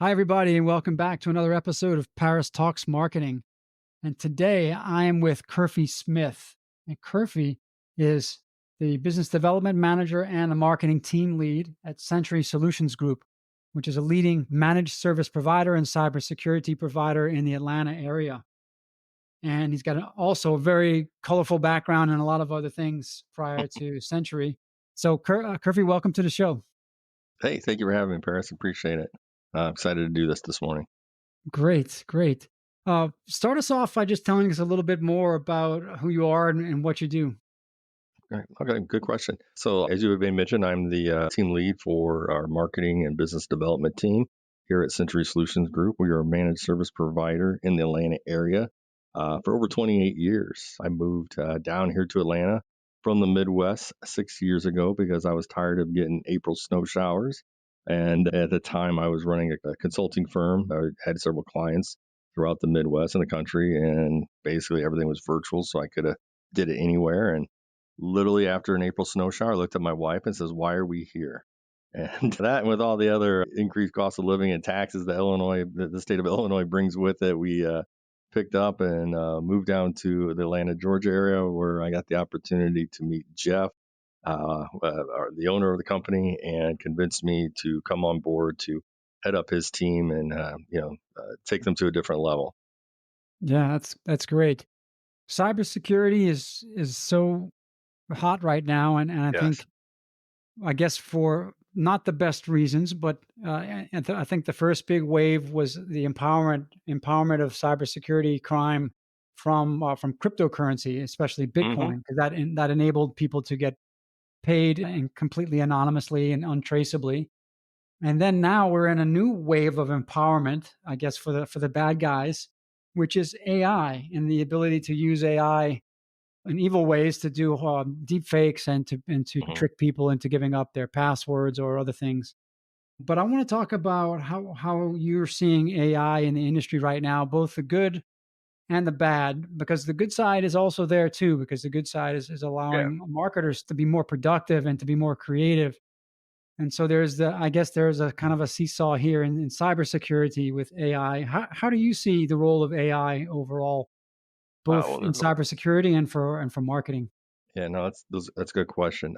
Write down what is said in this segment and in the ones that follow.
Hi, everybody, and welcome back to another episode of Paris Talks Marketing. And today I am with Curphy Smith. And Curphy is the business development manager and the marketing team lead at Century Solutions Group, which is a leading managed service provider and cybersecurity provider in the Atlanta area. And he's got also a very colorful background and a lot of other things prior to Century. So, Curphy, welcome to the show. Hey, thank you for having me, Paris. Appreciate it. Excited to do this morning. Great, great. Start us off by just telling us a little bit more about who you are and what you do. Okay, good question. So, as you have mentioned, I'm the team lead for our marketing and business development team here at Century Solutions Group. We are a managed service provider in the Atlanta area for over 28 years. I moved down here to Atlanta from the Midwest 6 years ago because I was tired of getting April snow showers. And at the time, I was running a consulting firm. I had several clients throughout the Midwest and the country, and basically everything was virtual, so I could have did it anywhere. And literally after an April snow shower, I looked at my wife and says, "Why are we here?" And that, with all the other increased cost of living and taxes that the state of Illinois brings with it, we picked up and moved down to the Atlanta, Georgia area, where I got the opportunity to meet Jeff, the owner of the company, and convinced me to come on board to head up his team and take them to a different level. Yeah, that's great. Cybersecurity is so hot right now, and I Yes. think I guess for not the best reasons, but I think the first big wave was the empowerment of cybersecurity crime from cryptocurrency, especially Hmm. Bitcoin, because that enabled people to get paid and completely anonymously and untraceably. And then now we're in a new wave of empowerment, I guess, for the bad guys, which is AI and the ability to use AI in evil ways to do deep fakes and to Hmm. trick people into giving up their passwords or other things. But I want to talk about how you're seeing AI in the industry right now, both the good and the bad, because the good side is also there too, because the good side is Yeah. allowing marketers to be more productive and to be more creative. And so I guess there's a kind of a seesaw here in cybersecurity with AI. How do you see the role of AI overall, both Well, in cybersecurity and for marketing? yeah, no, that's a good question.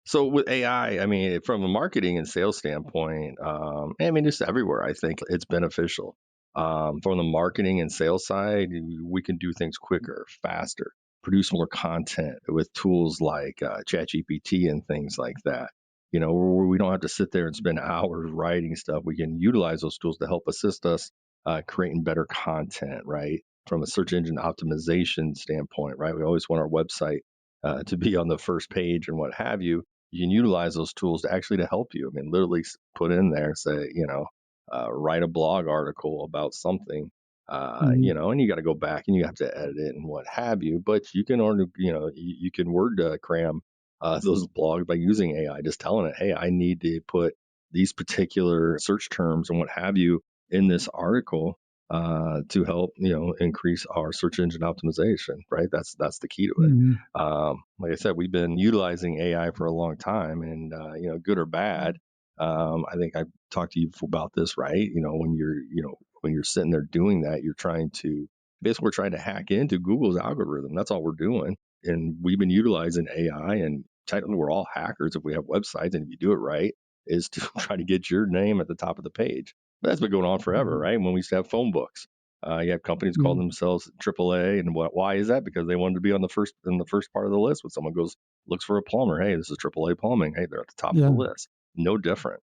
So with AI, I mean, from a marketing and sales standpoint, I mean, just everywhere, I think it's beneficial. From the marketing and sales side, we can do things quicker, faster, produce more content with tools like ChatGPT and things like that. Where we don't have to sit there and spend hours writing stuff. We can utilize those tools to help assist us creating better content, right? From a search engine optimization standpoint, right? We always want our website to be on the first page and what have you. You can utilize those tools to actually to help you. I mean, literally put in there, say, write a blog article about something, Mhm. and you got to go back and you have to edit it and what have you. But you can order, you can word cram those blogs by using AI, just telling it, hey, I need to put these particular search terms and what have you in this article to help increase our search engine optimization. Right, that's the key to it. Mhm. Like I said, we've been utilizing AI for a long time, and good or bad. I think I've talked to you about this, right? When you're sitting there doing that, you're trying to basically we're trying to hack into Google's algorithm. That's all we're doing, and we've been utilizing AI. And technically, we're all hackers if we have websites, and if you do it right, is to try to get your name at the top of the page. But that's been going on forever, Mhm. right? When we used to have phone books, you have companies call Mhm. themselves AAA, and why is that? Because they wanted to be on the first part of the list. When someone goes looks for a plumber, hey, this is AAA plumbing. Hey, they're at the top of the Yeah. list. No different.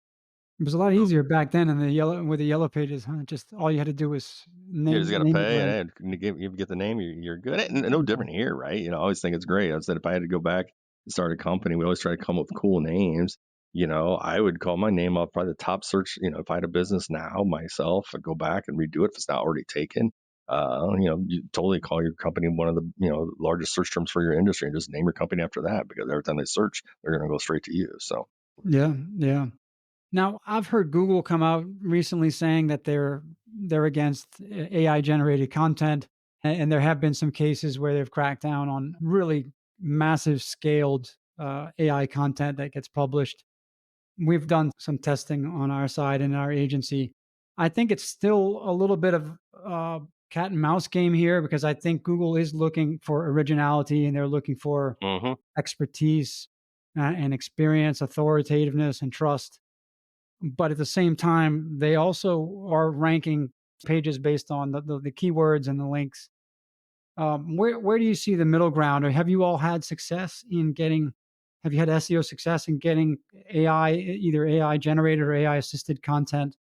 It was a lot So easier back then in the yellow with the yellow pages, huh? Just all you had to do was you just got to name it pay, right. and hey, you get the name, you're good. And no Yeah. different here, right? I always think it's great. I said if I had to go back and start a company, we always try to come up with cool names. I would call my name up probably the top search. If I had a business now myself, I'd go back and redo it if it's not already taken. You totally call your company one of the largest search terms for your industry, and just name your company after that because every time they search, they're going to go straight to you. So Yeah, yeah. Now, I've heard Google come out recently saying that they're against AI generated content, and there have been some cases where they've cracked down on really massive scaled AI content that gets published. We've done some testing on our side in our agency, I think it's still a little bit of cat and mouse game here because I think Google is looking for originality and they're looking for Hmm. expertise and experience, authoritativeness, and trust. But at the same time, they also are ranking pages based on the keywords and the links. Where do you see the middle ground, or have you all had success in getting? Have you had SEO success in getting AI, either AI generated or AI assisted content,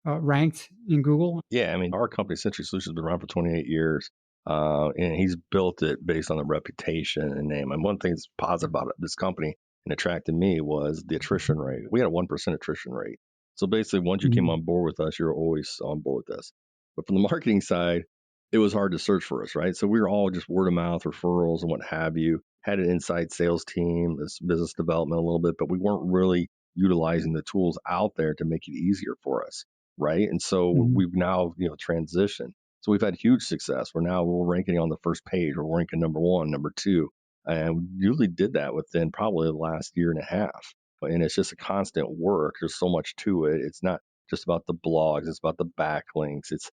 ranked in Google? Yeah, I mean, our company, Century Solutions, has been around for 28 years, and he's built it based on the reputation and name. And one thing that's positive about this company and attracted me was the attrition rate. We had a 1% attrition rate. So basically, once you came Mhm, on board with us, you're always on board with us. But from the marketing side, it was hard to search for us, right? So we were all just word of mouth referrals and what have you. Had an inside sales team, this business development a little bit, but we weren't really utilizing the tools out there to make it easier for us, right? And so mhm, we've now, transitioned. So we've had huge success. We're ranking on the first page. We're ranking number one, number two, and we usually did that within probably the last year and a half. And it's just a constant work. There's so much to it. It's not just about the blogs. It's about the backlinks. It's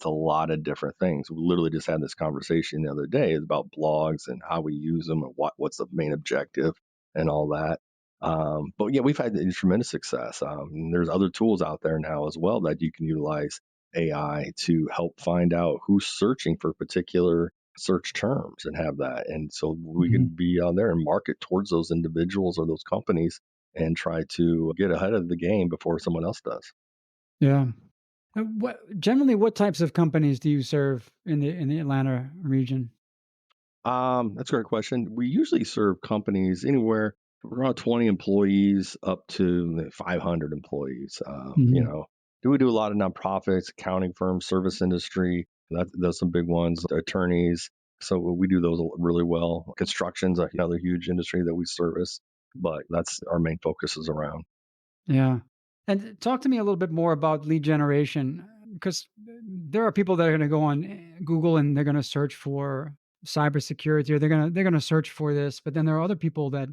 a lot of different things. We literally just had this conversation the other day about blogs and how we use them and what's the main objective and all that. But yeah, we've had tremendous success. There's other tools out there now as well that you can utilize AI to help find out who's searching for particular search terms and have that. And so we can mhm. be on there and market towards those individuals or those companies and try to get ahead of the game before someone else does. Yeah. What types of companies do you serve in the Atlanta region? That's a great question. We usually serve companies anywhere from around 20 employees up to 500 employees. Mhm. Do we do a lot of nonprofits, accounting firms, service industry? Those some big ones, attorneys. So we do those really well. Construction's another huge industry that we service, but that's our main focus is around. Yeah. And talk to me a little bit more about lead generation, because there are people that are going to go on Google and they're going to search for cybersecurity, or they're going to search for this, but then there are other people that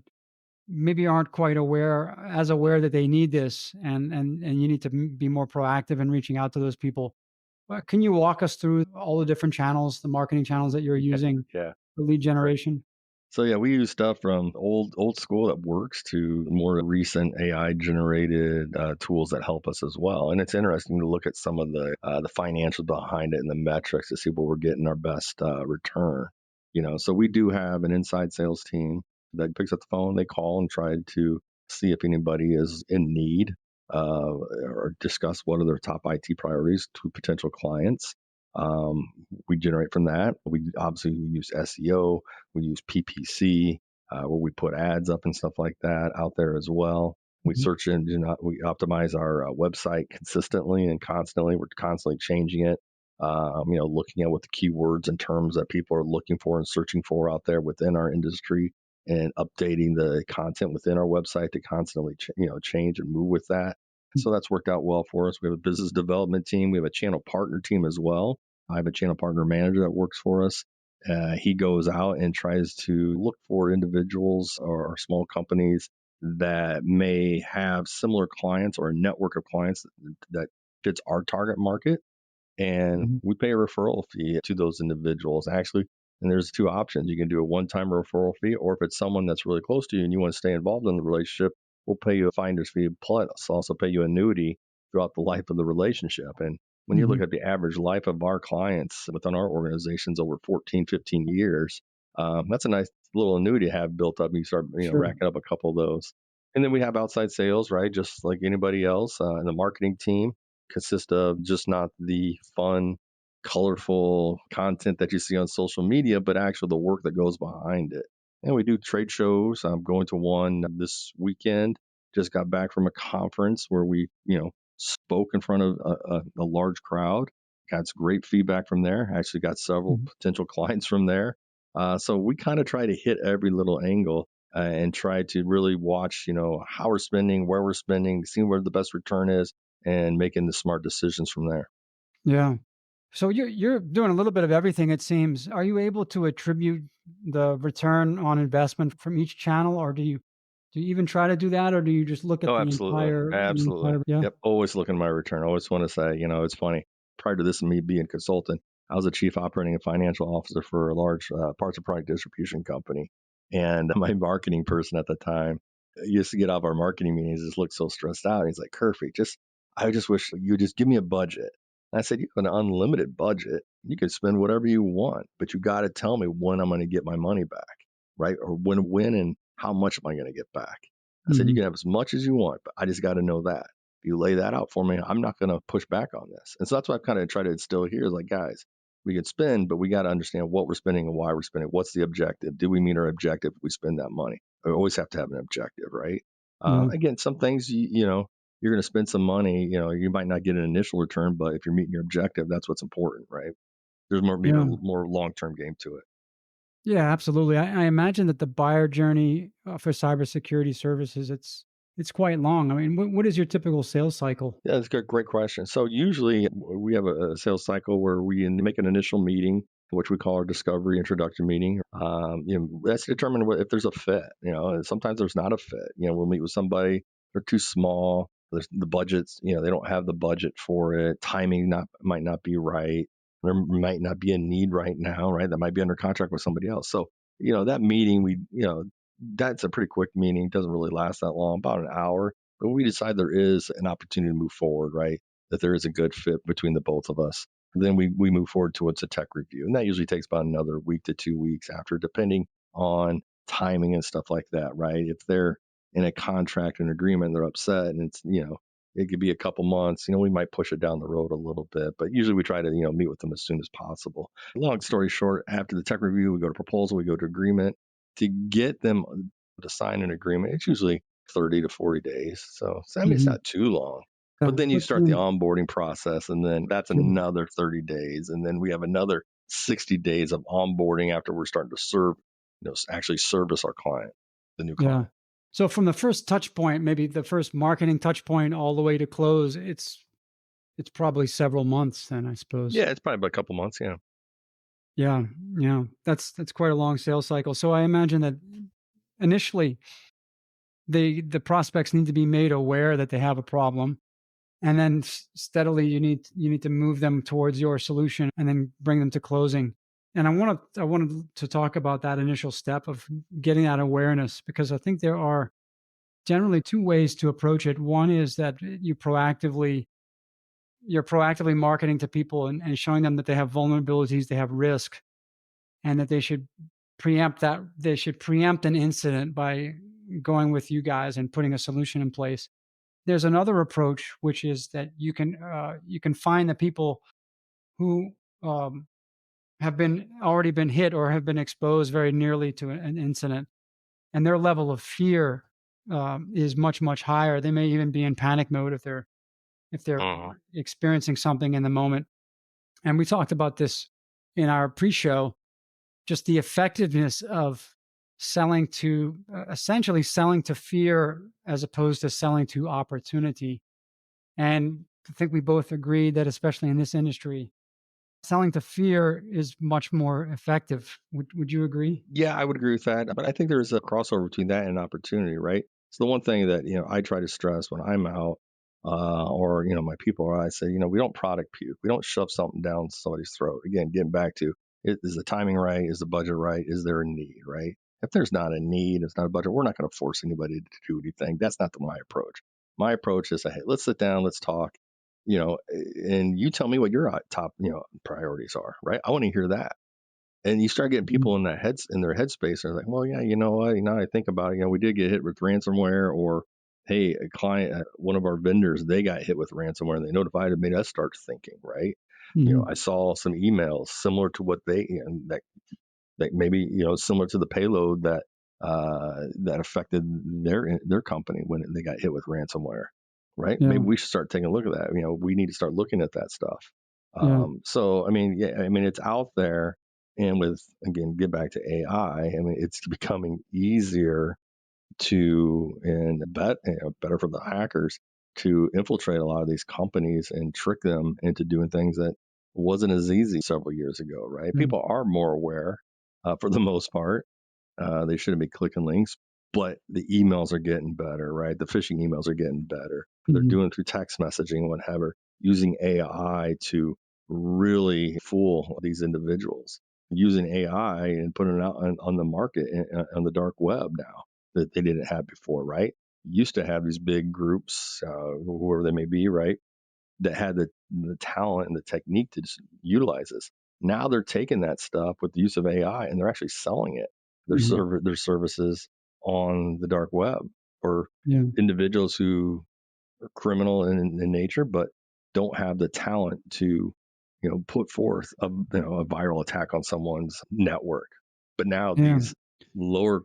maybe aren't quite aware that they need this, and you need to be more proactive in reaching out to those people. Can you walk us through all the different channels, the marketing channels that you're using Yeah. for lead generation? So yeah, we use stuff from old school that works to more recent AI generated tools that help us as well. And it's interesting to look at some of the financials behind it and the metrics to see where we're getting our best return. So we do have an inside sales team that picks up the phone, they call and try to see if anybody is in need, or discuss what are their top IT priorities to potential clients. Um, we generate from that. We use SEO, we use PPC, where we put ads up and stuff like that out there as well. We Mhm, search engine, we optimize our website consistently and constantly. We're constantly changing it. Looking at what the keywords and terms that people are looking for and searching for out there within our industry, and updating the content within our website to constantly, change and move with that. So that's worked out well for us. We have a business development team. We have a channel partner team as well. I have a channel partner manager that works for us. He goes out and tries to look for individuals or small companies that may have similar clients or a network of clients that fits our target market, and mhm, we pay a referral fee to those individuals actually. And there's two options: you can do a one-time referral fee, or if it's someone that's really close to you and you want to stay involved in the relationship, we'll pay you a finder's fee plus also pay you annuity throughout the life of the relationship. And when you look mhm. at the average life of our clients within our organizations over 14, 15 years, that's a nice little annuity to have built up. You start Sure. racking up a couple of those. And then we have outside sales, right, just like anybody else, and the marketing team consist of just not the fun, colorful content that you see on social media, but actually the work that goes behind it. And we do trade shows. I'm going to one this weekend. Just got back from a conference where we, spoke in front of a large crowd. Got some great feedback from there. Actually, got several Mhm. potential clients from there. So we kind of try to hit every little angle, and try to really watch, how we're spending, where we're spending, seeing where the best return is, and making the smart decisions from there. Yeah. So you're doing a little bit of everything, it seems. Are you able to attribute the return on investment from each channel, or do you? Do you even try to do that, or do you just look at Oh, the absolutely. Absolutely. entire yeah. Yep. Always looking at my return. I always want to say, it's funny. Prior to this, me being consultant, I was a chief operating and financial officer for a large parts of product distribution company. And my marketing person at the time used to get off our marketing meetings, just look so stressed out. And he's like, Curfy, I just wish you would just give me a budget. And I said, you have an unlimited budget. You can spend whatever you want, but you got to tell me when I'm going to get my money back, right? Or when and how much am I going to get back? I said, you Mhm. can have as much as you want, but I just got to know that. If you lay that out for me, I'm not going to push back on this. And so that's what I've kind of tried to instill here is like, guys, we can spend, but we got to understand what we're spending and why we're spending. What's the objective? Do we meet our objective if we spend that money? We always have to have an objective, right? Yeah. Again, some things, you're going to spend some money, you might not get an initial return, but if you're meeting your objective, that's what's important, right? There's more, maybe a Yeah. more long-term game to it. Yeah, absolutely. I imagine that the buyer journey for cybersecurity services, it's quite long. I mean, what is your typical sales cycle? Yeah, that's a great question. So usually we have a sales cycle where we make an initial meeting, which we call our discovery introduction meeting. That's to determine if there's a fit. And sometimes there's not a fit. We'll meet with somebody, they're too small. There's the budgets, they don't have the budget for it. Timing might not be right. There might not be a need right now, right? That might be under contract with somebody else. So, that meeting, that's a pretty quick meeting. It doesn't really last that long, about an hour, but we decide there is an opportunity to move forward, right? That there is a good fit between the both of us. And then we move forward towards a tech review. And that usually takes about another week to 2 weeks after, depending on timing and stuff like that, right? If they're in a contract and agreement, they're upset and it could be a couple months, we might push it down the road a little bit, but usually we try to, meet with them as soon as possible. Long story short, after the tech review, we go to proposal, we go to agreement to get them to sign an agreement. It's usually 30 to 40 days. So I mean, it's Hmm. not too long. Yeah, But then you but start the onboarding process, and then that's sure. another 30 days. And then we have another 60 days of onboarding after we're starting to serve, actually service our client, the new Yeah. client. So from the first touch point, maybe the first marketing touch point all the way to close, it's probably several months then, I suppose. Yeah, it's probably about a couple months. Yeah. Yeah, yeah. That's quite a long sales cycle. So I imagine that initially the prospects need to be made aware that they have a problem, and then steadily you need to move them towards your solution and then bring them to closing. And I wanted to talk about that initial step of getting that awareness, because I think there are generally two ways to approach it. One is that you're proactively marketing to people and showing them that they have vulnerabilities, they have risk, and that they should preempt an incident by going with you guys and putting a solution in place. There's another approach, which is that you can find the people who um, have been already been hit or have been exposed very nearly to an incident, and their level of fear is much higher. They may even be in panic mode if they're Mhm. experiencing something in the moment. And we talked about this in our pre-show, just the effectiveness of selling to essentially selling to fear as opposed to selling to opportunity. And I think we both agree that, especially in this industry, selling to fear is much more effective. Would you agree? Yeah, I would agree with that. But I think there's a crossover between that and opportunity, right? So the one thing that, I try to stress when I'm out, or, my people are, I say, we don't product puke. We don't shove something down somebody's throat. Again, getting back to, is the timing right? Is the budget right? Is there a need, right? If there's not a need, it's not a budget, we're not going to force anybody to do anything. That's not my approach. My approach is, hey, let's sit down, let's talk, and you tell me what your top, priorities are, right? I want to hear that. And you start getting Mhm. people in their headspace. They're like, well, yeah, you know what? Now I think about it, we did get hit with ransomware, or hey, a client, one of our vendors, they got hit with ransomware, and they notified it, made us start thinking, right? I Mhm. saw some emails similar to what that maybe similar to the payload that affected their company when they got hit with ransomware, right? Yeah. Maybe we should start taking a look at that. We need to start looking at that stuff. Yeah. So I mean, yeah, I mean it's out there, and with again, get back to AI. I mean, it's becoming easier to and better for the hackers to infiltrate a lot of these companies and trick them into doing things that wasn't as easy several years ago, right? Yeah. People are more aware for the most part. They shouldn't be clicking links. but the emails are getting better, right? The phishing emails are getting better. They're Hmm. doing it through text messaging, whatever, using AI to really fool these individuals, using AI and putting it out on the market on the dark web now that they didn't have before, right? Used to have these big groups, whoever they may be, right? That had the talent and the technique to just utilize this. Now they're taking that stuff with the use of AI and they're actually selling it, Hmm. their services on the dark web for Yeah. individuals who are criminal in nature, but don't have the talent to, put forth a viral attack on someone's network. But now Yeah. these lower,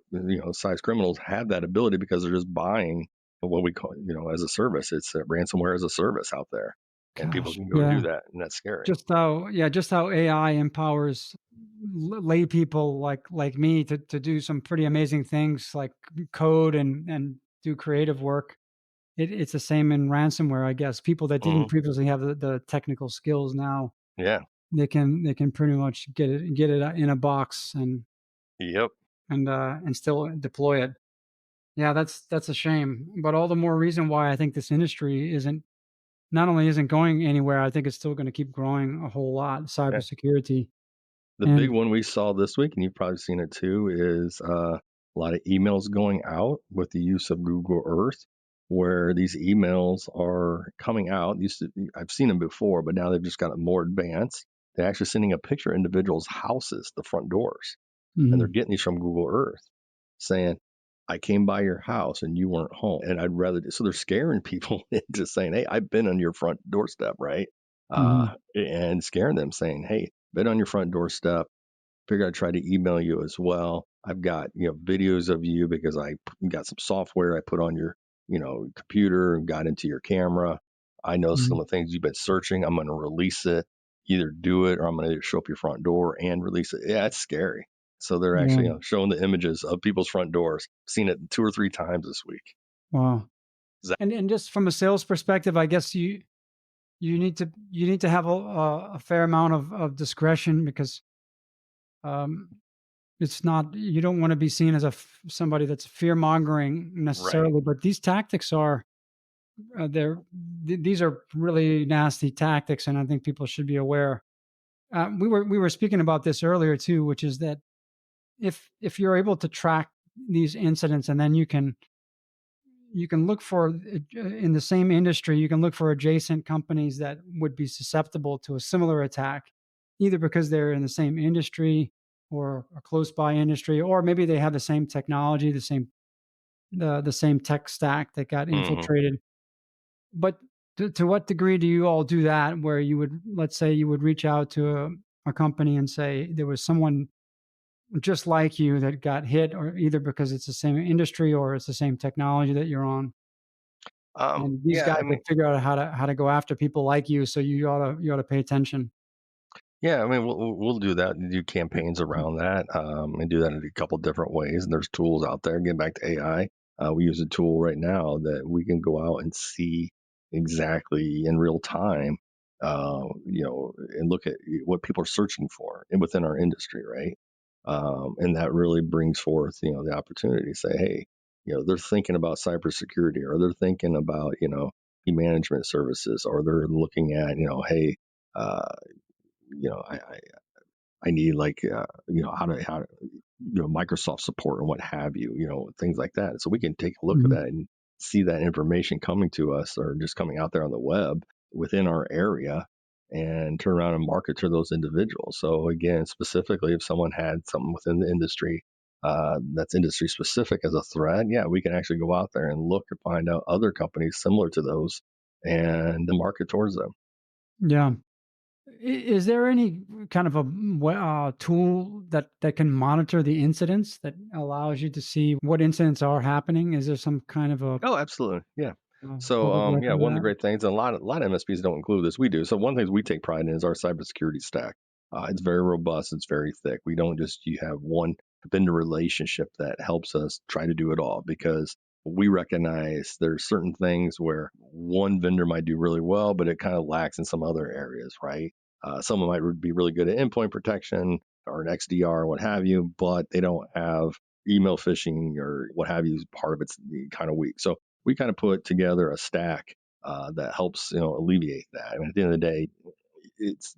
size criminals have that ability because they're just buying what we call, as a service. It's ransomware as a service out there, and people Gosh. can go do Yeah. that, and that's scary. Just how AI empowers lay people like me to do some pretty amazing things like code and do creative work. It's the same in ransomware, I guess. People that didn't Hmm. previously have the technical skills now Yeah. they can pretty much get it in a box Yep. and still deploy it. Yeah, that's a shame. But all the more reason why I think this industry isn't not only isn't going anywhere, I think it's still going to keep growing a whole lot. Yeah. Cybersecurity The big and one we saw this week, and you've probably seen it too, is a lot of emails going out with the use of Google Earth, where these emails are coming out. I've seen them before, but now they've just gotten more advanced. They're actually sending a picture of individuals' houses, the front doors, and they're mhm, getting these from Google Earth, saying, "I came by your house and you weren't home, and I'd rather." So they're scaring people into saying, "Hey, I've been on your front doorstep, right?" mhm, And scaring them, saying, "Hey, been on your front doorstep. Figured I'd try to email you as well. I've got, videos of you because I got some software I put on your, computer and got into your camera. I know some mhm. of the things you've been searching. I'm going to release it. Either do it or I'm going to show up your front door and release it." Yeah, it's scary. So they're Yeah. actually, showing the images of people's front doors. Seen it 2 or 3 times this week. Wow. Is that And just from a sales perspective, I guess you need to have a fair amount of discretion because um, it's not you don't want to be seen as somebody that's fear mongering right? necessarily. But these tactics are these are really nasty tactics, and I think people should be aware. We were speaking about this earlier too, which is that if you're able to track these incidents and then you can look for in the same industry you can look for adjacent companies that would be susceptible to a similar attack, either because they're in the same industry or a close by industry, or maybe they have the same technology, the same tech stack that got Hmm. infiltrated. But to what degree do you all do that, where you would, let's say, you would reach out to a company and say there was someone just like you that got hit, or either because it's the same industry or it's the same technology that you're on, and these Yeah, guys I mean, will figure out how to go after people like you, so you ought to pay attention. Yeah, I mean, we'll do that and do campaigns around that, and do that in a couple different ways. And there's tools out there. Getting back to AI, we use a tool right now that we can go out and see exactly in real time, and look at what people are searching for and within our industry, right? And that really brings forth, the opportunity to say, hey, they're thinking about cybersecurity, or they're thinking about, management services, or they're looking at, hey, uh, you know, I need like how to Microsoft support and what have you, things like that. So we can take a look at Mhm. that and see that information coming to us or just coming out there on the web within our area and turn around and market to those individuals. So again, specifically, if someone had something within the industry that's industry specific as a threat, yeah, we can actually go out there and look and find out other companies similar to those and market towards them. Yeah. Is there any kind of a tool that can monitor the incidents that allows you to see what incidents are happening? Is there some kind of a Oh, absolutely. Yeah. So, public yeah, record of one of the that? great things, and a lot of MSPs don't include this. We do. So, one of the things we take pride in is our cybersecurity stack. It's very robust. It's very thick. We don't just you have one vendor relationship that helps us try to do it all, because we recognize there's certain things where one vendor might do really well, but it kind of lacks in some other areas, right? Someone might be really good at endpoint protection or an XDR or what have you, but they don't have email phishing or what have you is part of it's kind of weak. So we kind of put together a stack that helps alleviate that. I mean, at the end of the day, it's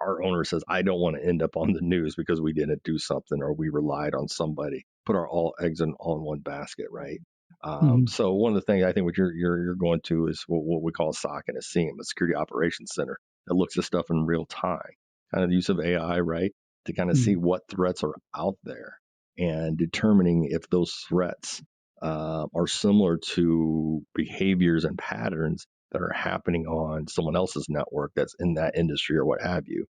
our owner says I don't want to end up on the news because we didn't do something or we relied on somebody. Put our all eggs in all in one basket, right? Hmm. So one of the things I think what you're going to is what we call a SOC and a SIEM, a Security Operations Center, that looks at stuff in real time. Kind of the use of AI, right, to kind of see what threats are out there and determining if those threats are similar to behaviors and patterns that are happening on someone else's network that's in that industry or what have you.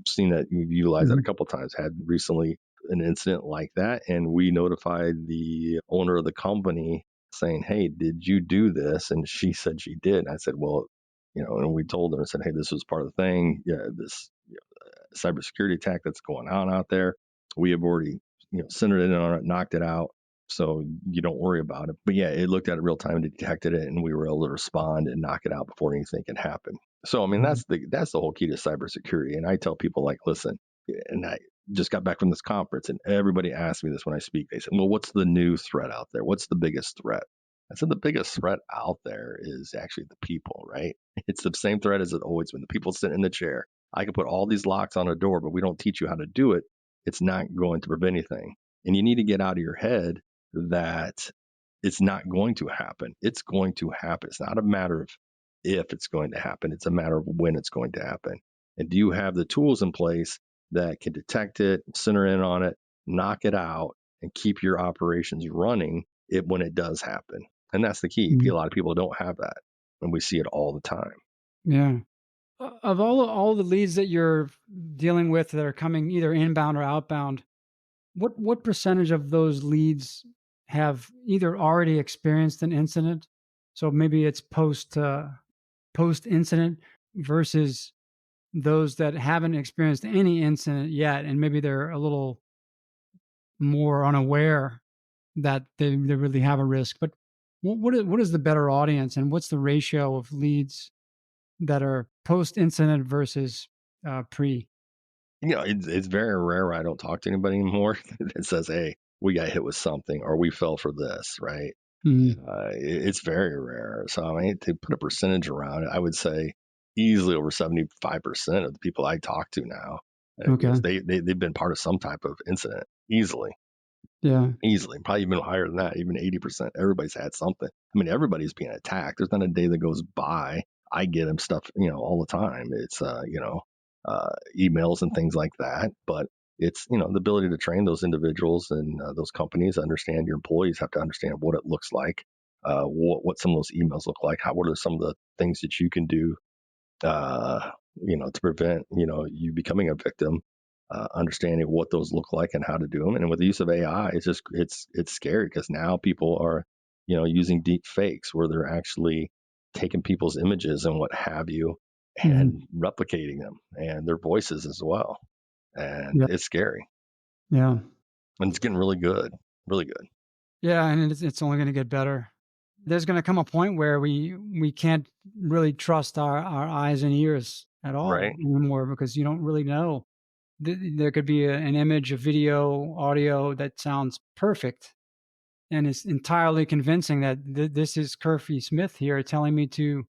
Seen that you've utilized that a Hmm. couple of times. Had recently an incident like that, and we notified the owner of the company saying, "Hey, did you do this?" And she said she did. And I said, "Well, and we told her and said, "Hey, this was part of the thing. Yeah, this cybersecurity attack that's going on out there. We have already, centered in on it, knocked it out. So you don't worry about it." But yeah, it looked at it real time, detected it, and we were able to respond and knock it out before anything can happen. So I mean, Hmm. that's the whole key to cybersecurity. And I tell people like, listen, and I just got back from this conference, and everybody asks me this when I speak. They said, "Well, what's the new threat out there? What's the biggest threat?" I said, "The biggest threat out there is actually the people, right? It's the same threat as it always been. The people sitting in the chair. I can put all these locks on a door, but we don't teach you how to do it. It's not going to prevent anything. And you need to get out of your head that it's not going to happen. It's going to happen. It's not a matter of if it's going to happen, it's a matter of when it's going to happen. And do you have the tools in place that can detect it, center in on it, knock it out, and keep your operations running when it does happen?" And that's the key. A Hmm. lot of people don't have that, and we see it all the time. Yeah. Of all the leads that you're dealing with that are coming either inbound or outbound, what percentage of those leads have either already experienced an incident? So maybe it's post incident versus those that haven't experienced any incident yet, and maybe they're a little more unaware that they really have a risk. But what is the better audience, and what's the ratio of leads that are post incident versus pre? It's very rare I don't talk to anybody anymore that says, "Hey, we got hit with something," or "We fell for this," right? Mhm. It's very rare. So I mean, to put a percentage around it, I would say easily over 75% of the people I talk to now, Okay. they've been part of some type of incident easily. Yeah. Easily, probably even higher than that, even 80%. Everybody's had something. I mean, everybody's being attacked. There's not a day that goes by. I get them stuff, all the time. It's, emails and things like that. But it's, the ability to train those individuals and those companies, understand your employees have to understand what it looks like, what some of those emails look like, what are some of the things that you can do to prevent, you becoming a victim, understanding what those look like and how to do them. And with the use of AI, it's scary because now people are, using deep fakes where they're actually taking people's images and what have you Mhm. and replicating them and their voices as well. And Yeah. it's scary. Yeah. And it's getting really good, really good. Yeah, and it's only gonna get better. There's gonna come a point where we can't really trust our eyes and ears at all Right. anymore because you don't really know. There could be an image, a video, audio that sounds perfect and is entirely convincing that this is Curphy Smith here telling me to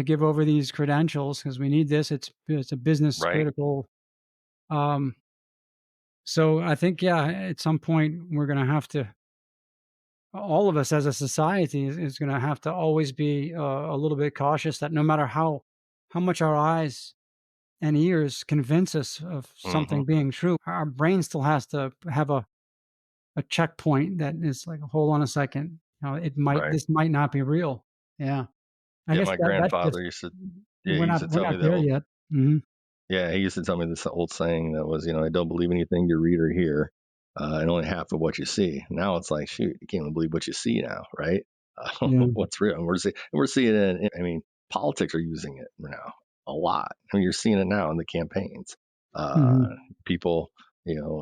give over these credentials because we need this. It's a business Right. critical. Um, so I think yeah, at some point we're gonna have to all of us as a society is going to have to always be a little bit cautious that no matter how much our eyes and ears convince us of Hmm. something being true, our brain still has to have a checkpoint that is like, hold on a second, Right. this might not be real. Yeah, I Yeah. guess My that's grandfather just used to, yeah, he we're used not to we're tell me not that there yet. Hmm. Yeah, he used to tell me this old saying that was, I don't believe anything you read or hear, and only half of what you see. Now it's like, shoot, you can't even believe what you see now, right? Yeah. What's real? And we're seeing it. I mean, politics are using it now a lot. I mean, you're seeing it now in the campaigns. Uh, Hmm. People,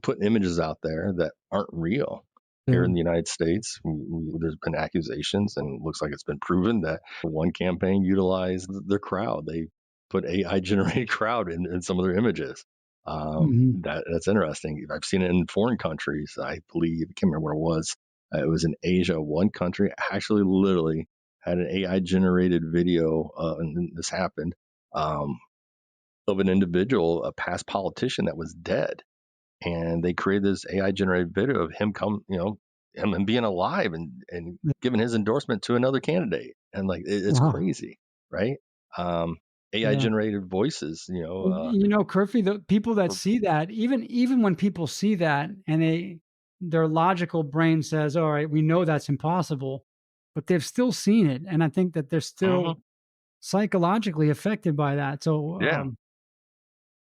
putting images out there that aren't real. Here Yeah. in the United States, there's been accusations, and it looks like it's been proven that one campaign utilized the crowd. They put AI generated crowd in some of their images. Hmm. That's interesting. I've seen it in foreign countries. I believe I can't remember where it was. It was in Asia. One country actually literally had an AI generated video, and this happened, um, of an individual, a past politician that was dead, and they created this AI generated video of him him being alive and giving his endorsement to another candidate, and like it's Wow. crazy, right? Um, AI Yeah. generated voices, Curfew, the people that for, see that, even when people see that and their logical brain says, "All right, we know that's impossible," but they've still seen it, and I think that they're Mhm. still psychologically affected by that. So, Yeah,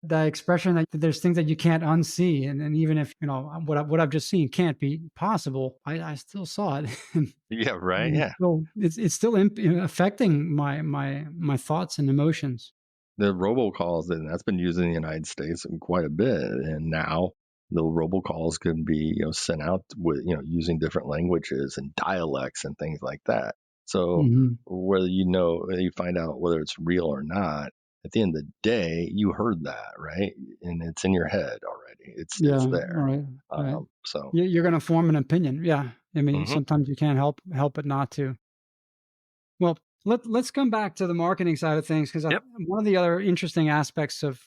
the expression that there's things that you can't unsee, and even if what I've just seen can't be possible, I still saw it, and yeah, right, yeah. it's still affecting my thoughts and emotions. The robocalls, and that's been used in the United States quite a bit, and now the robocalls can be sent out with using different languages and dialects and things like that. So Hmm. whether you find out whether it's real or not, at the end of the day, you heard that, right? And it's in your head already. It's Yeah. there. Right. Right. So You're going to form an opinion. Yeah. I mean, mhm. sometimes you can't help it not to. Well, let's come back to the marketing side of things because Yep. one of the other interesting aspects of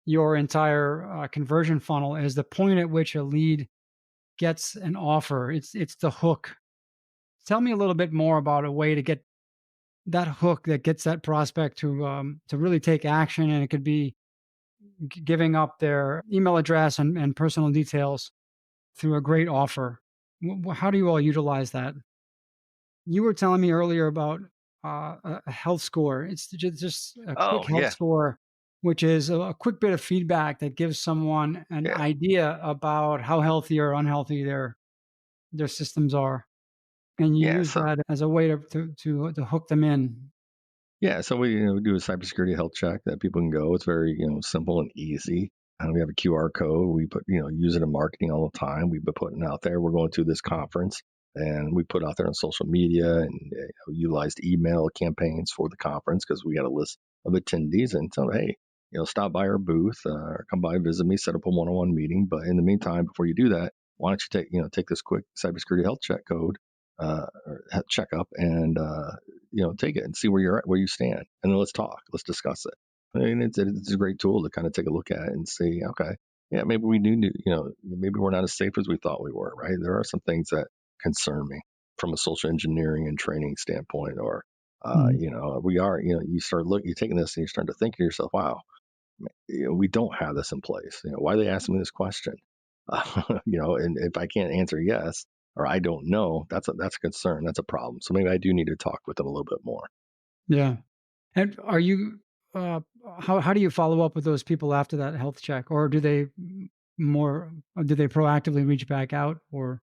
your entire conversion funnel is the point at which a lead gets an offer. It's the hook. Tell me a little bit more about a way to get that hook that gets that prospect to really take action, and it could be giving up their email address and personal details through a great offer. How do you all utilize that? You were telling me earlier about a health score. It's just a quick Oh health yeah, score, which is a quick bit of feedback that gives someone an yeah, idea about how healthy or unhealthy their systems are, and you yeah. use So that as a way to hook them in. Yeah, so we do a cybersecurity health check that people can go. It's very simple and easy. We have a QR code. We put use it in marketing all the time. We've been putting out there. We're going to this conference, and we put out there on social media and utilized email campaigns for the conference because we got a list of attendees and tell them, hey, stop by our booth or come by visit me, set up a one-on-one meeting. But in the meantime, before you do that, why don't you take this quick cybersecurity health check code or checkup and take it and see where you're at, where you stand, and then let's talk, let's discuss it. I mean, it's a great tool to kind of take a look at it and see, okay, yeah, maybe we do, maybe we're not as safe as we thought we were, right? There are some things that concern me from a social engineering and training standpoint, or Mhm. we are, you're taking this and you're starting to think to yourself, wow, we don't have this in place. Why are they asking me this question? And if I can't answer yes or I don't know, that's a concern. That's a problem. So maybe I do need to talk with them a little bit more. Yeah. And are you how do you follow up with those people after that health check, or do they more do they proactively reach back out, or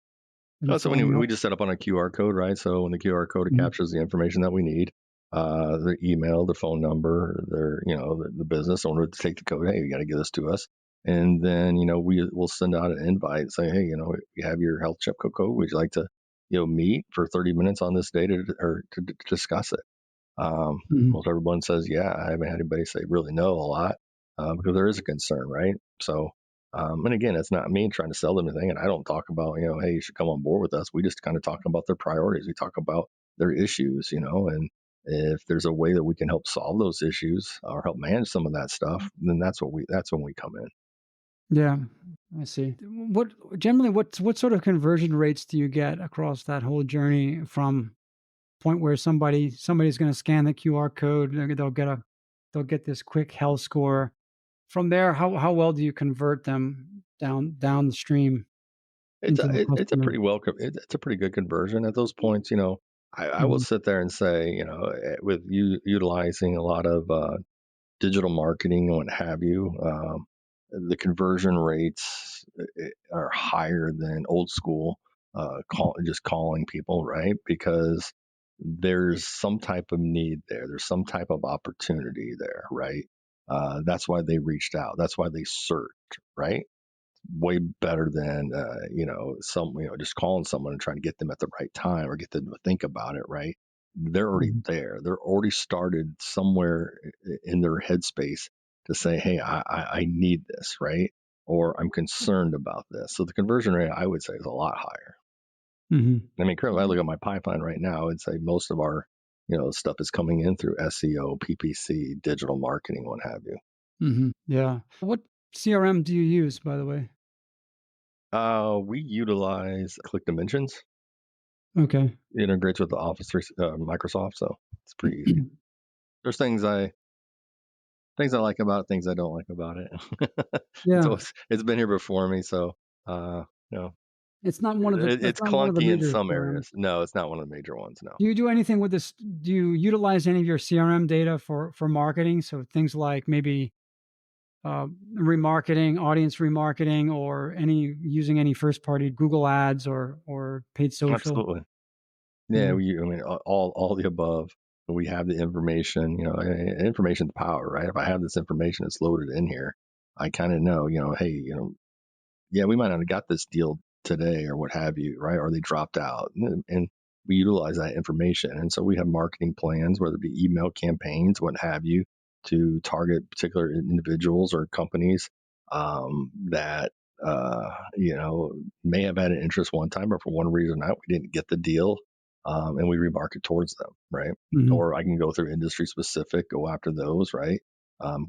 is it So when following up? we just set up on a QR code, right? So when the QR code, it Mhm. captures the information that we need, their email, their phone number, their, the business owner to take the code. Hey, you got to give this to us. And then, we will send out an invite saying, hey, we have your health check code. Would you like to, meet for 30 minutes on this day to discuss it? Mhm. Most everyone says, yeah. I haven't had anybody say really no a lot because there is a concern, right? So, and again, it's not me trying to sell them anything, and I don't talk about, hey, you should come on board with us. We just kind of talk about their priorities. We talk about their issues, and if there's a way that we can help solve those issues or help manage some of that stuff, then that's when we come in. Yeah, I see. What sort of conversion rates do you get across that whole journey from point where somebody's going to scan the QR code, they'll get this quick health score. From there, how well do you convert them down the stream into a It's a customer? it's a pretty good conversion at those points. I will Mhm. sit there and say, with you utilizing a lot of digital marketing and what have you, the conversion rates are higher than old school just calling people, right? Because there's some type of need there. There's some type of opportunity there, right? That's why they reached out. That's why they searched, right? Way better than just calling someone and trying to get them at the right time or get them to think about it, right? They're already Mhm. there. They're already started somewhere in their headspace to say, hey, I need this, right? Or I'm concerned about this. So the conversion rate, I would say, is a lot higher. Hmm. I mean, currently, I look at my pipeline right now and say most of our, stuff is coming in through SEO, PPC, digital marketing, what have you. Hmm. Yeah. What CRM do you use, by the way? We utilize Click Dimensions. Okay. It integrates with the Microsoft, so it's pretty easy. There's things I like about it, things I don't like about it. Yeah. It's been here before me, so you know, That's it's not one of the clunky in major some CRMs. areas. No, it's not one of the major ones. No. Do you do anything with this? Do you utilize any of your CRM data for marketing? So things like maybe remarketing, audience remarketing, or any using any first party Google ads or paid social? Absolutely. Yeah, Yeah. I mean, all the above. We have the information. Information's power, right? If I have this information that's loaded in here, I kind of know. Hey, yeah, we might not have got this deal today or what have you, right? Or they dropped out. And we utilize that information. And so we have marketing plans, whether it be email campaigns, what have you, to target particular individuals or companies that, may have had an interest one time, but for one reason or not, we didn't get the deal. And we remarket towards them, right? Hmm. Or I can go through industry specific, go after those, right?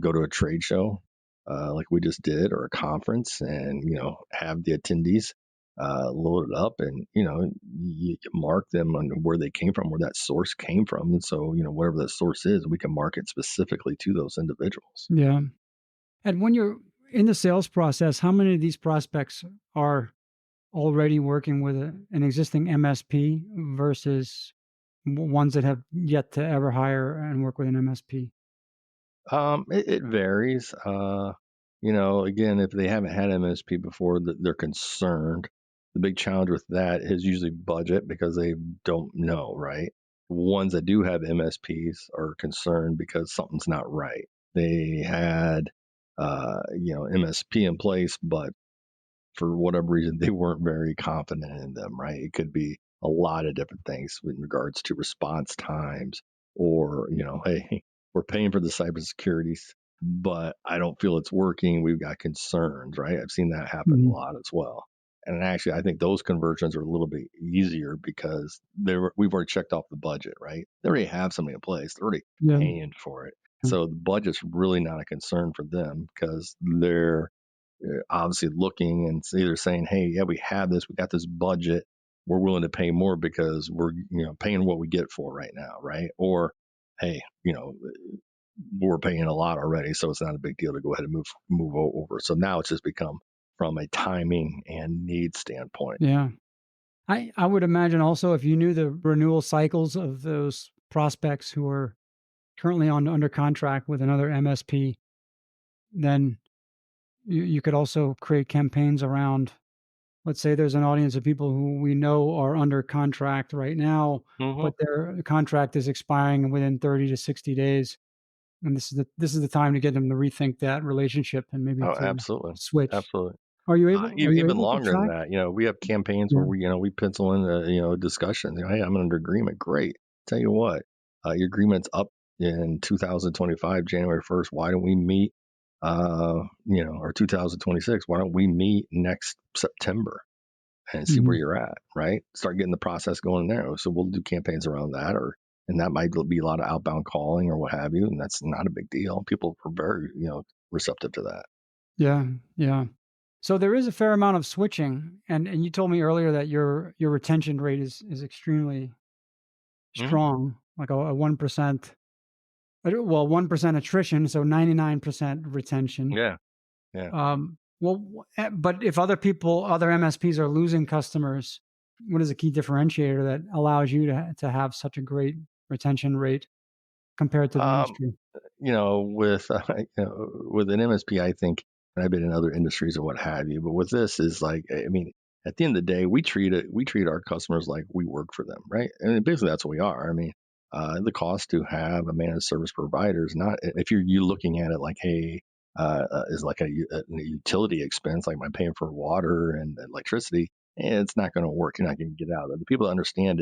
Go to a trade show, like we just did, or a conference, and have the attendees loaded up, and you can mark them on where they came from, where that source came from, and so whatever that source is, we can market specifically to those individuals. Yeah. And when you're in the sales process, how many of these prospects are already working with an existing MSP versus ones that have yet to ever hire and work with an MSP? It varies. Again, if they haven't had MSP before, they're concerned. The big challenge with that is usually budget because they don't know, right? Ones that do have MSPs are concerned because something's not right. They had, MSP in place, but for whatever reason, they weren't very confident in them, right? It could be a lot of different things in regards to response times, or, hey, we're paying for the cybersecurity, but I don't feel it's working. We've got concerns, right? I've seen that happen a Mhm. lot as well. And actually, I think those conversions are a little bit easier because we've already checked off the budget, right? They already have something in place. They're already Yeah. paying for it. So the budget's really not a concern for them because they're obviously looking and either saying, hey, yeah, we have this, we got this budget, we're willing to pay more because we're paying what we get for right now, right? Or hey, we're paying a lot already, so it's not a big deal to go ahead and move over. So now it's just become from a timing and need standpoint. Yeah. I would imagine also if you knew the renewal cycles of those prospects who are currently under contract with another MSP, then you could also create campaigns around, let's say there's an audience of people who we know are under contract right now, Hmm. but their contract is expiring within 30 to 60 days. And this is the time to get them to rethink that relationship and maybe Oh, to absolutely, switch. absolutely. Are you Even able to longer than track? that, we have campaigns where Yeah. we pencil in a discussion. Hey, I'm under agreement. Great. Tell you what, your agreement's up in 2025, January 1st. Why don't we meet, or 2026? Why don't we meet next September and see where Mhm. you're at, right? Start getting the process going there. So we'll do campaigns around that, and that might be a lot of outbound calling or what have you. And that's not a big deal. People are very, receptive to that. Yeah, yeah. So there is a fair amount of switching, and you told me earlier that your retention rate is extremely Hmm. strong, like a 1%, well, 1% attrition, so 99% retention. Yeah. Yeah. But if other MSPs are losing customers, what is a key differentiator that allows you to have such a great retention rate compared to the Um, industry? with with an MSP, I think, and I've been in other industries or what have you, but with this is like, I mean, at the end of the day, we treat our customers like we work for them, right? And basically, that's what we are. I mean, the cost to have a managed service provider is not, if you looking at it like, hey, is like a utility expense, like I'm paying for water and electricity. It's not going to work. You're not going to get out of it. The people that understand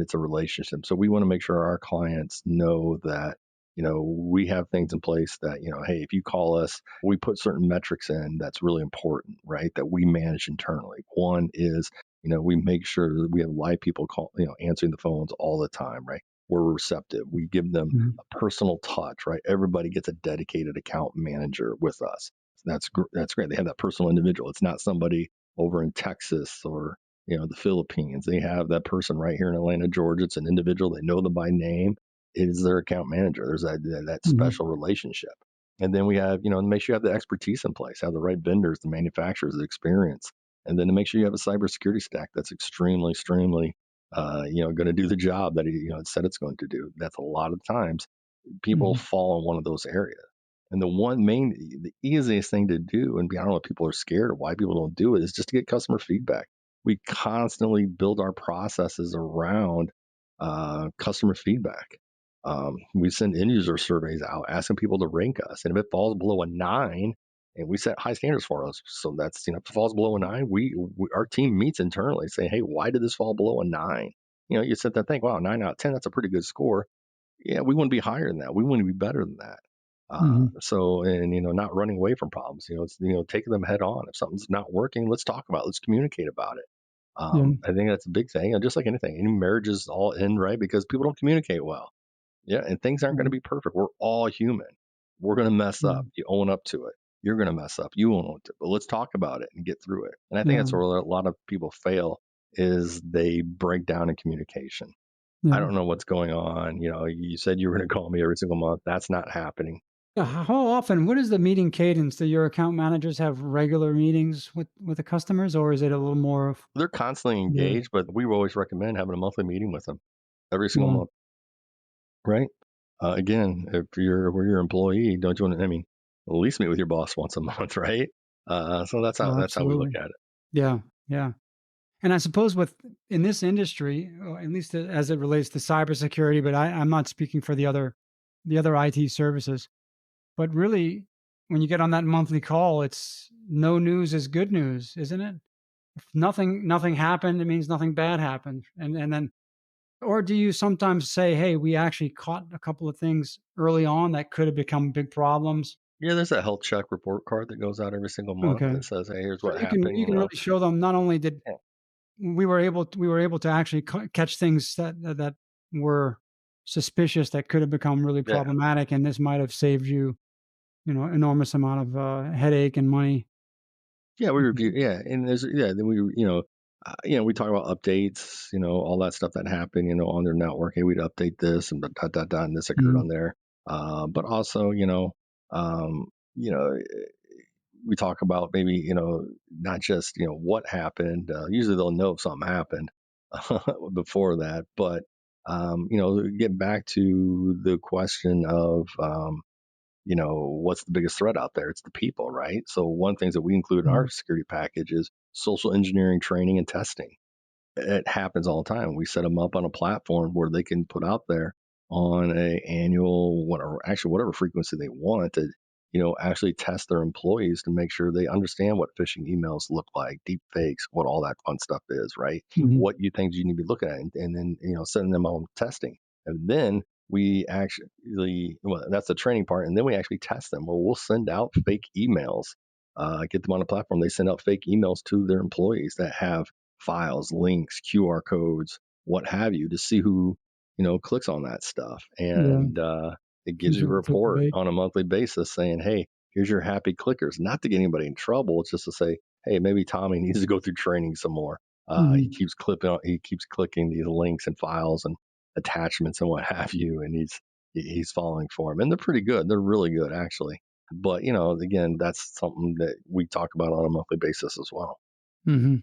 it's a relationship. So we want to make sure our clients know that we have things in place that, hey, if you call us, we put certain metrics in that's really important, right? That we manage internally. One is, we make sure that we have live people answering the phones all the time, right? We're receptive. We give them Mhm. a personal touch, right? Everybody gets a dedicated account manager with us. That's great. They have that personal individual. It's not somebody over in Texas or the Philippines. They have that person right here in Atlanta, Georgia. It's an individual. They know them by name. It is their account manager. There's that Mhm. special relationship. And then we have, make sure you have the expertise in place, have the right vendors, the manufacturers, the experience, and then to make sure you have a cybersecurity stack that's extremely, extremely, going to do the job that it said it's going to do. That's a lot of times people Mhm. fall in one of those areas. And the easiest thing to do, and I don't know if people are scared or why people don't do it, is just to get customer feedback. We constantly build our processes around customer feedback. We send end user surveys out asking people to rank us. And if it falls below a 9, and we set high standards for us. So that's, if it falls below a 9, our team meets internally saying, hey, why did this fall below a 9? You sit there and think, wow, 9 out of 10, that's a pretty good score. Yeah, we want to be higher than that. We want to be better than that. Mhm. And not running away from problems. It's taking them head on. If something's not working, let's talk about it. Let's communicate about it. Yeah. I think that's a big thing. And just like anything, any marriages all end right because people don't communicate well. Yeah, and things aren't going to Mhm. be perfect. We're all human. We're going to mess up. Mhm. You own up to it. You're going to mess up. You own up to it. But let's talk about it and get through it. And I think Yeah. that's where a lot of people fail is they break down in communication. I Yeah. don't know what's going on. You said you were going to call me every single month. That's not happening. Yeah, how often what is the meeting cadence? Do your account managers have regular meetings with the customers, or is it a little more of They're constantly yeah, engaged, but we always recommend having a monthly meeting with them every single yeah, month, right? Again, if we're your employee, don't you want to? I mean, at least meet with your boss once a month, right? So that's how oh, we look absolutely. at it. Yeah, yeah. And I suppose with in this industry, or at least as it relates to cybersecurity, but I'm not speaking for the other IT services. But really, when you get on that monthly call, it's no news is good news, isn't it? If nothing happened, it means nothing bad happened. And then or do you sometimes say, "Hey, we actually caught a couple of things early on that could have become big problems." Yeah, there's a health check report card that goes out every single month Okay. that says, "Hey, here's So what you happened." can really show them not only did Yeah, we were able to actually catch things that were suspicious that could have become really yeah, problematic, and this might have saved you, enormous amount of headache and money. yeah. We review, Mhm. yeah, and then we talk about updates, all that stuff that happened, on their network. Hey, we'd update this and dot dot dot, and this occurred Mhm. on there. But also, um, you know, we talk about maybe not just what happened. Usually they'll know if something happened before that, but get back to the question of what's the biggest threat out there? It's the people, right? So one things that we include in our Mhm. security package is social engineering training and testing. It happens all the time. We set them up on a platform where they can put out there on a annual, whatever frequency they want to, actually test their employees to make sure they understand what phishing emails look like, deep fakes, what all that fun stuff is, right? Mhm. What you things you need to be looking at, and then sending them on testing, and then we actually, well, that's the training part, and then we actually test them. Well, we'll send out fake emails, get them on a platform. They send out fake emails to their employees that have files, links, QR codes, what have you, to see who clicks on that stuff, Yeah, and it gives keeps you a people up to report date. on a monthly basis saying, "Hey, here's your happy clickers." Not to get anybody in trouble, it's just to say, "Hey, maybe Tommy needs to go through training some more." Mhm. He keeps clicking these links and files and attachments and what have you, and he's falling for them, and they're pretty good. They're really good actually. But again, that's something that we talk about on a monthly basis as well. Mhm.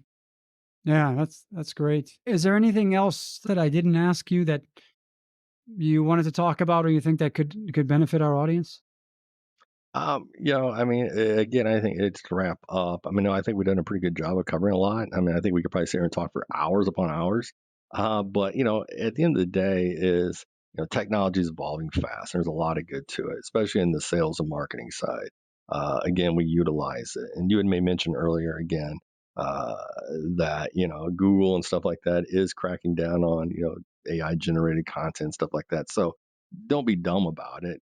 Yeah, that's great. Is there anything else that I didn't ask you that you wanted to talk about, or you think that could benefit our audience? I mean, again, I think it's to wrap up. I mean, no, I think we've done a pretty good job of covering a lot. I mean, I think we could probably sit here and talk for hours upon hours. But at the end of the day, is technology is evolving fast. There's a lot of good to it, especially in the sales and marketing side. Again, we utilize it, and you had made mention earlier again uh, that Google and stuff like that is cracking down on AI generated content stuff like that. So don't be dumb about it.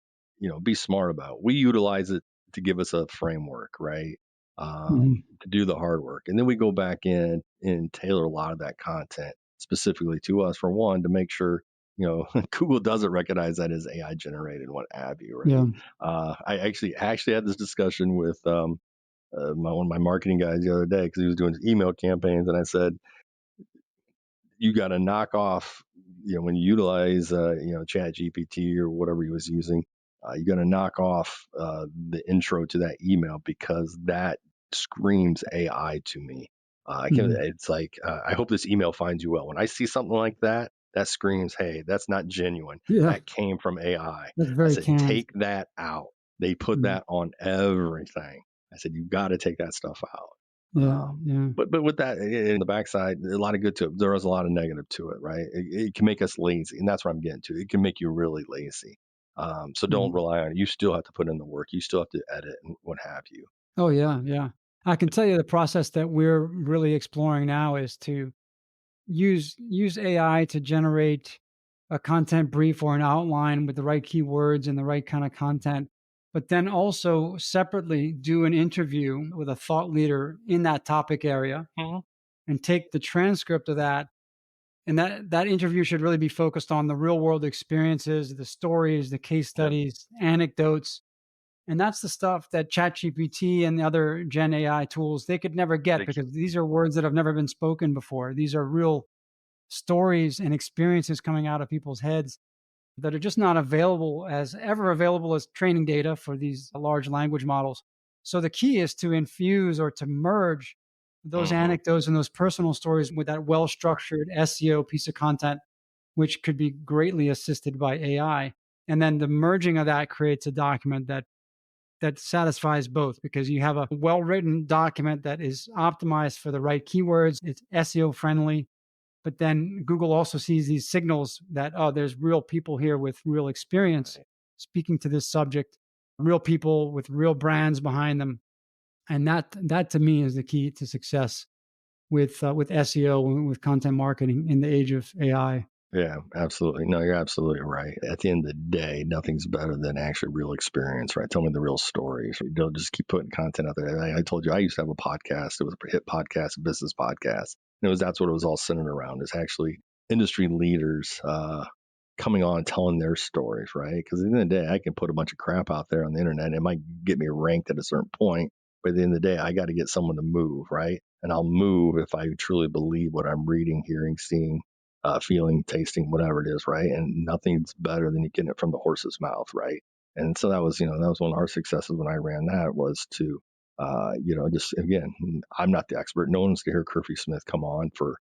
Be smart about it. We utilize it to give us a framework, right? Mhm. To do the hard work. And then we go back in and tailor a lot of that content specifically to us, for one, to make sure, Google doesn't recognize that as AI generated and what have you, Yeah. right? I actually had this discussion with one of my marketing guys the other day because he was doing email campaigns. And I said, you got to knock off, when you utilize, chat GPT or whatever he was using, you got to knock off the intro to that email because that screams AI to me. Mhm. It's like, I hope this email finds you well. When I see something like that, that screams, hey, that's not genuine. Yeah. That came from AI. That's I very said, canned. take that out. They put Mhm. that on everything. I said, you got to take that stuff out. Yeah. Um, Yeah. but with that in the backside, a lot of good to it. There is a lot of negative to it, right? It can make us lazy, and that's what I'm getting to. It can make you really lazy. So don't Mhm. rely on it. You still have to put in the work. You still have to edit and what have you. Oh, yeah. Yeah. I can tell you the process that we're really exploring now is to use AI to generate a content brief or an outline with the right keywords and the right kind of content, but then also separately do an interview with a thought leader in that topic area Mhm. and take the transcript of that. And that interview should really be focused on the real world experiences, the stories, the case Yep. studies, anecdotes. And that's the stuff that ChatGPT and the other Gen AI tools they could never get They c- because these are words that have never been spoken before. These are real stories and experiences coming out of people's heads that are just not available as ever available as training data for these large language models. So the key is to infuse or to merge those mhm. anecdotes and those personal stories with that well structured SEO piece of content, which could be greatly assisted by AI. And then the merging of that creates a document that satisfies both because you have a well written document that is optimized for the right keywords, it's SEO friendly, but then Google also sees these signals that, oh, there's real people here with real experience Right. speaking to this subject, real people with real brands behind them. And that to me is the key to success with SEO and with content marketing in the age of AI. Yeah, absolutely. No, you're absolutely right. At the end of the day, nothing's better than actually real experience, right? Tell me the real stories. Don't just keep putting content out there. I told you I used to have a podcast. It was a hit podcast, a business podcast. And that's what it was all centered around. Is actually industry leaders coming on telling their stories, right? Because at the end of the day, I can put a bunch of crap out there on the internet. It might get me ranked at a certain point, but at the end of the day, I got to get someone to move, right? And I'll move if I truly believe what I'm reading, hearing, seeing, feeling, tasting, whatever it is, right? And nothing's better than you getting it from the horse's mouth, right? And so that was one of our successes when I ran that was to, just again, I'm not the expert. No one's to hear Curphy Smith come on for,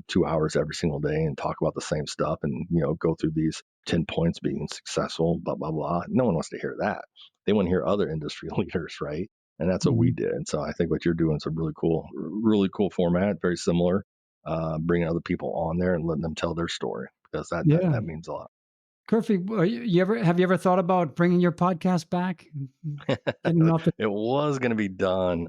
2 hours every single day and talk about the same stuff and, go through these 10 points being successful, blah, blah, blah. No one wants to hear that. They want to hear other industry leaders, right? And that's what we Mhm. did. And so I think what you're doing is a really cool format, very similar, bringing other people on there and letting them tell their story because that that, Yeah. that means a lot. Curfy, you ever have you ever thought about bringing your podcast back? Getting off the It was going to be done,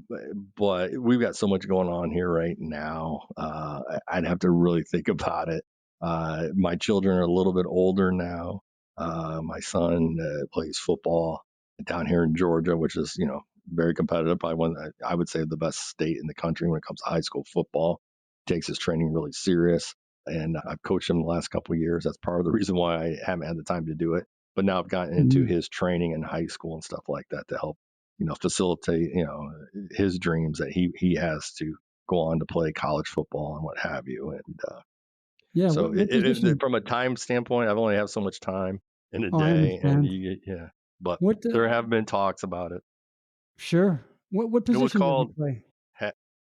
but we've got so much going on here right now. I'd have to really think about it. My children are a little bit older now. My son plays football down here in Georgia, which is very competitive. Probably I would say the best state in the country when it comes to high school football. Takes his training really serious, and I've coached him the last couple of years. That's part of the reason why I haven't had the time to do it, but now I've gotten into Mhm. his training in high school and stuff like that to help, facilitate, his dreams that he has to go on to play college football and what have you. And Yeah, so what position? from a time standpoint, I've only have so much time in a Oh, I day, and understand. yeah, but What there have been talks about it. sure. What It was position does he called. play?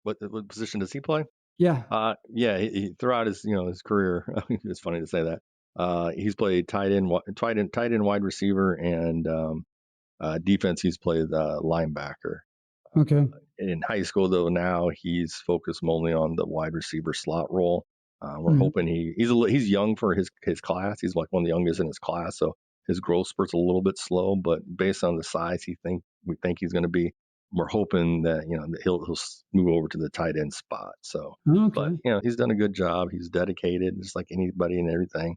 What position does he play? Yeah. Yeah, throughout his his career, it's funny to say that. He's played tight end, wide receiver, and defense. He's played linebacker. Okay. In high school, though, now he's focused mainly on the wide receiver slot role. We're Mhm. hoping he's young for his class. He's like one of the youngest in his class, so his growth spurt's a little bit slow. But based on the size we think he's going to be, we're hoping that that he'll move over to the tight end spot. So, but Okay. he's done a good job. He's dedicated, just like anybody and everything.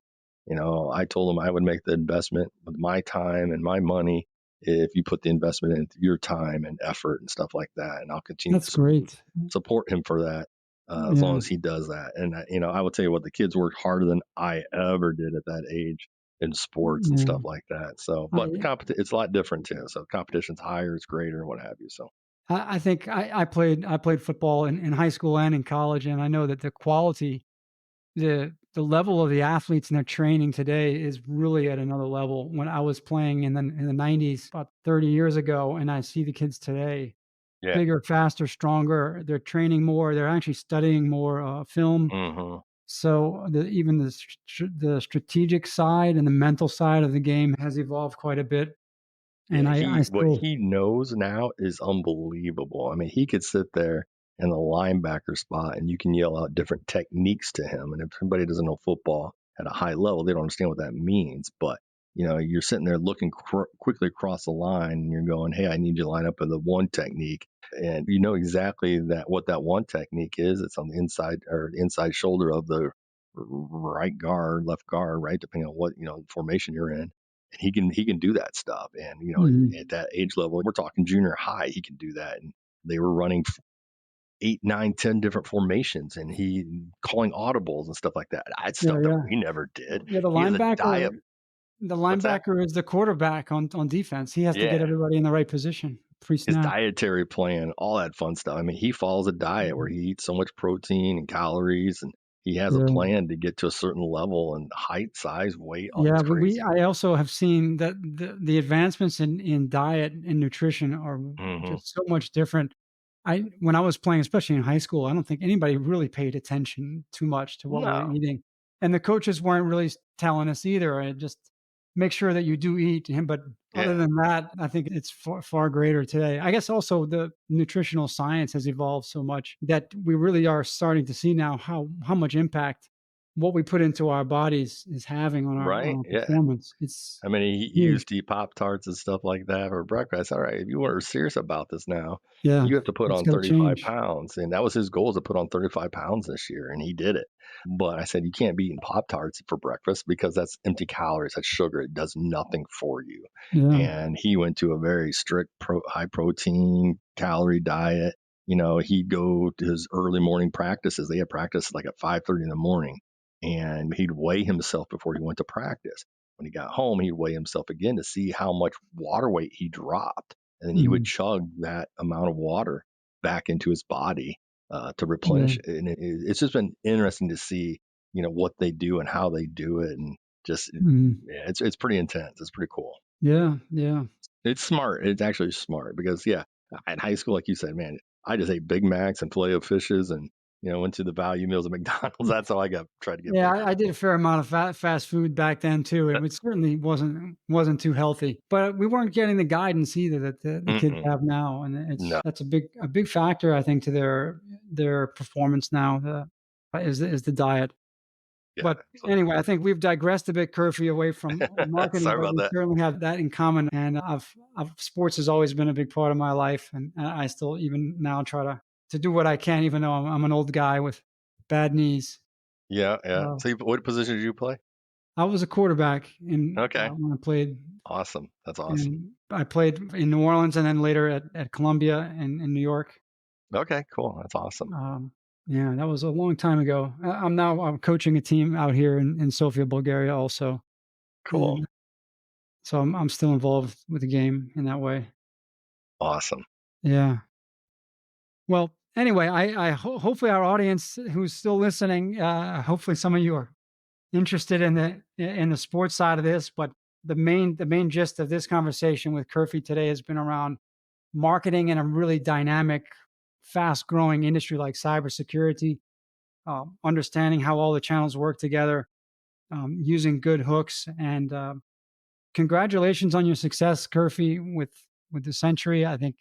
I told him I would make the investment with my time and my money if you put the investment into your time and effort and stuff like that. And I'll continue to That's great. support him for that as long Yeah, as he does that. And, I will tell you what, the kids worked harder than I ever did at that age in sports and yeah. stuff like that. So, but I it's a lot different too. So competition's higher, it's greater, and what have you. So, I think I played football in high school and in college, and I know that the quality, the level of the athletes and their training today is really at another level. When I was playing in the 90s, about 30 years ago, and I see the kids today, yeah. bigger, faster, stronger. They're training more. They're actually studying more film. Hmm. So even the strategic side and the mental side of the game has evolved quite a bit. Yeah, And I what still, he knows now is unbelievable. I mean, he could sit there in the linebacker spot and you can yell out different techniques to him. And if somebody doesn't know football at a high level, they don't understand what that means. But you're sitting there looking quickly across the line, and you're going, "Hey, I need you to line up with the one technique," and you know exactly that what that one technique is. It's on the inside or the inside shoulder of the right guard, left guard, right, depending on what formation you're in. He can do that stuff. And mhm. at that age level, we're talking junior high, he can do that. And they were running eight, nine, 10 different formations, and he calling audibles and stuff like that. That's Yeah, stuff that yeah, we never did. yeah. The He has a linebacker, diet. the What's that? linebacker is the quarterback on defense. He has to get Yeah. everybody in the right position His pre-snap. dietary plan, all that fun stuff. I mean, he follows a diet where Mhm. he eats so much protein and calories, and he has a Yeah. plan to get to a certain level and height, size, weight. Oh, Yeah, it's but we crazy. I also have seen that the advancements in diet and nutrition are Hmm. just so much different. When I was playing, especially in high school, I don't think anybody really paid attention too much to what we were No. eating, and the coaches weren't really telling us either. Just make sure that you do eat. But other Yeah. than that, I think it's far greater today. I guess also the nutritional science has evolved so much that we really are starting to see now how much impact what we put into our bodies is having on Right. our Yeah. performance. It's I mean, he huge. used to eat Pop Tarts and stuff like that for breakfast. All right, if you were serious about this now, Yeah, you have to put it's on gotta 35 change. pounds. And that was his goal, is to put on 35 pounds this year. And he did it. But I said, you can't be eating Pop Tarts for breakfast because that's empty calories. That's sugar. It does nothing for you. Yeah, And he went to a very strict, high protein, calorie diet. He'd go to his early morning practices. They had practice like at 5:30 in the morning. And he'd weigh himself before he went to practice. When he got home, he'd weigh himself again to see how much water weight he dropped. And then he would mhm, chug that amount of water back into his body to yeah, replenish it. And it's just been interesting to see, what they do and how they do it. And just, mhm, yeah, it's pretty intense. It's pretty cool. yeah, yeah. It's smart. It's actually smart because, yeah, in high school, like you said, man, I just ate Big Macs and filet of fishes and, went to the value meals at McDonald's. That's how I tried to get Yeah, bigger. I did a fair amount of fast food back then too. It certainly wasn't too healthy, but we weren't getting the guidance either that the kids Mm-mm. have now, and No. that's a big factor, I think, to their performance now, is the diet. Yeah. But anyway, I think we've digressed a bit, Curfew, away from marketing, Sorry but about we that. certainly have that in common. And sports has always been a big part of my life, and I still even now try to do what I can, even though I'm an old guy with bad knees. Yeah, yeah. Uh, So what position did you play? I was a quarterback Okay. when I played, Awesome. That's awesome. and I played in New Orleans, and then later at Columbia in New York. Okay, cool. That's awesome. Um, yeah, that was a long time ago. I'm coaching a team out here in Sofia, Bulgaria, also, Cool. and so I'm still involved with the game in that way. Awesome. Yeah. Well, anyway, hopefully our audience who's still listening, hopefully some of you are interested in the sports side of this, but the main gist of this conversation with Curfy today has been around marketing in a really dynamic, fast growing industry like cybersecurity, understanding how all the channels work together, using good hooks, and congratulations on your success, Curfy, with the Century. I think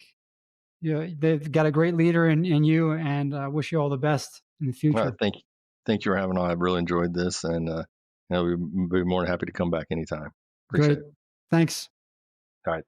they've got a great leader in you, and wish you all the best in the future. Thank you. Thank you for having on. I've really enjoyed this, and we'd be more than happy to come back anytime. Appreciate Great. it. Thanks. All right.